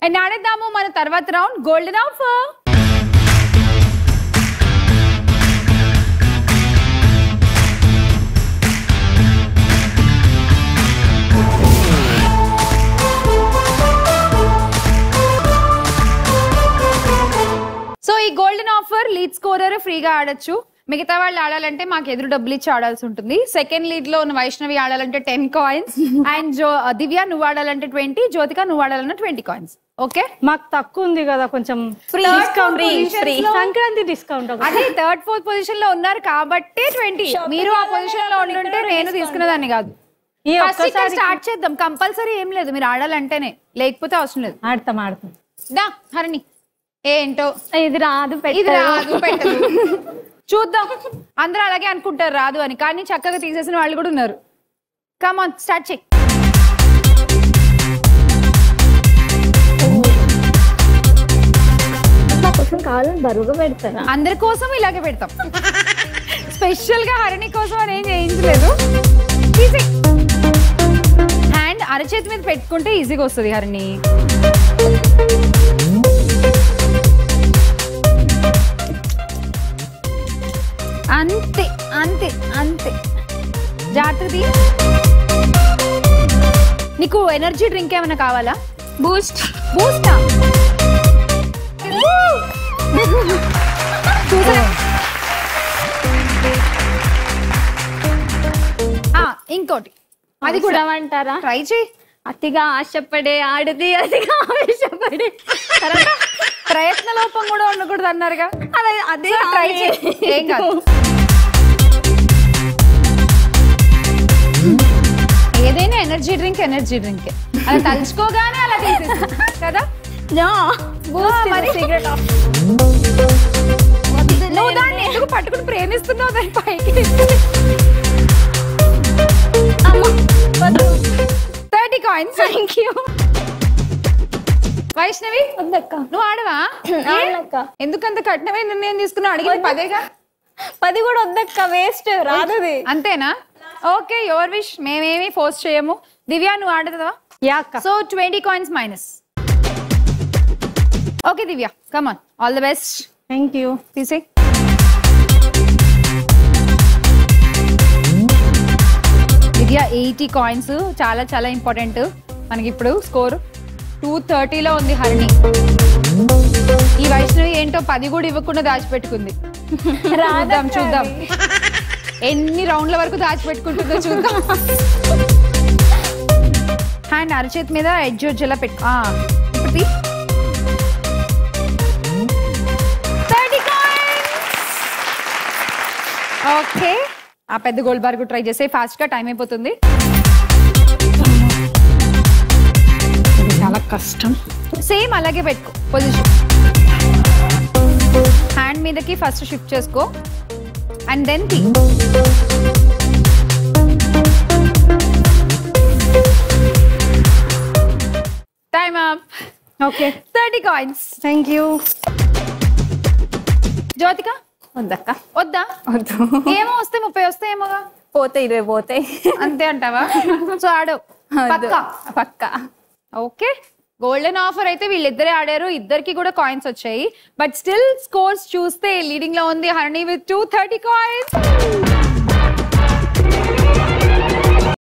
And ఆడేద్దాము మన తర్వాత round golden offer. So ఈ గోల్డెన్ ఆఫర్ లీడ్ స్కోరర్ ఫ్రీగా ఆడొచ్చు. మిగతా వాళ్ళు ఆడాలంటే మాకు ఎదురు డబ్బులు ఇచ్చి ఆడాల్సి ఉంటుంది. సెకండ్ లీడ్ లో ఉన్న వైష్ణవి ఆడాలంటే 10 కాయిన్స్ అండ్ దివ్య నువ్వు ఆడాలంటే 20, జ్యోతిక నువ్వు ఆడాలంటే 20 కాయిన్స్. ఓకే మాకు తక్కువ ఉంది కదా కొంచెం ఫ్రీ సంక్రాంతి డిస్కౌంట్. అదే థర్డ్ ఫోర్త్ పొజిషన్ లో ఉన్నారు కాబట్టి 20. మీరు ఆ పొజిషన్ లో ఉండుంటే నేను తీసుకునేదాన్ని కాదు. స్టార్ట్ చేద్దాం. కంపల్సరీ ఏం లేదు, మీరు ఆడాలంటేనే, లేకపోతే అవసరం లేదు. ఆడతాం దా హరిణి. ఏంటో ఇది రాదు పెట్టదు చూద్దాం. అందరూ అలాగే అనుకుంటారు రాదు అని, కానీ చక్కగా తీసేసిన వాళ్ళు కూడా ఉన్నారు. కమ్ ఆన్ స్టార్ట్ చెయ్. కావాలని బరువుగా పెడతారా? అందరి కోసం ఇలాగే పెడతాం. స్పెషల్ గా హరిణి కోసం అని ఏం చేయించలేదు. హ్యాండ్ అరచేతి మీద పెట్టుకుంటే ఈజీగా వస్తుంది హరిణి. అంతే అంతే అంతే. జాగ్రత్త. నీకు ఎనర్జీ డ్రింక్ ఏమైనా కావాలా? బూస్ట్. బూస్టా? ఇంకోటి అది కూడా అంటారా? ట్రై చేయి. అతిగా ఆశపడే ఆడది అతిగా ఆవేశపడే. ప్రయత్న లోపం కూడా ఉండకూడదు అన్నారుగా, అదే ట్రై చేయి. ఏం కాదు. ఏదైనా ఎనర్జీ డ్రింక్ అలా తలుచుకోగానే అలా తీసేస్తుంది కదా. నువ్వు దాన్ని ఎందుకు పట్టుకుని ప్రేమిస్తున్నావు? దాని పైకి 30 కాయిన్స్. Thank you. వైష్ణవి నువ్వు ఆడవా? ఎందుకంత కఠినమైన నిర్ణయం తీసుకున్నావు? అడిగింది 10గా. 10 కూడా వద్దక్క, వేస్ట్ రాదు. అంతేనా? ఓకే యువర్ విష్, మేమేమి ఫోర్స్ చేయము. దివ్య నువ్వు ఆడతావా? So 20 coins minus. Okay Divya come on, all the best. Thank you. తీసే. దివ్య 80 కాయిన్స్ చాలా చాలా ఇంపార్టెంట్ మనకి. ఇప్పుడు స్కోర్ 230లో ఉంది హరిణి. ఈ వైష్ణవి ఏంటో 10 కూడా ఇవ్వకుండా దాచిపెట్టుకుంది. చూద్దాం ఎన్ని రౌండ్ల వరకు దాచిపెట్టుకుంటుందో చూద్దాం. హ్యాండ్ అరచేతి మీద ఎడ్జ్ వచ్చేలా పెట్టు. ఇప్పుడు 30 కాయిన్స్. ఓకే ఆ పెద్ద గోల్డ్ బార్ ట్రై చేసే, ఫాస్ట్ గా టైం అయిపోతుంది. చాలా కష్టం. సేమ్ అలాగే పెట్టుకో పొజిషన్. హ్యాండ్ మీదకి ఫస్ట్ షిఫ్ట్ చేసుకో అండ్ దెన్ తీ. Time up. Okay 30 coins. Thank you. Jyothika వద్దక్క. వద్దా? వద్దు. ఏమో వస్తే 30 వస్తాయేమోగా. పోతాయి 20 పోతాయి. అంతే అంటావా? సో ఆడు పక్కా. ఓకే గోల్డెన్ ఆఫర్ అయితే వీళ్ళిద్దరే ఆడారు, ఇద్దరికి కూడా కాయిన్స్ వచ్చాయి. బట్ స్టిల్ స్కోర్స్ చూస్తే లీడింగ్ లో ఉంది హరిణి విత్ 230 కాయిన్స్.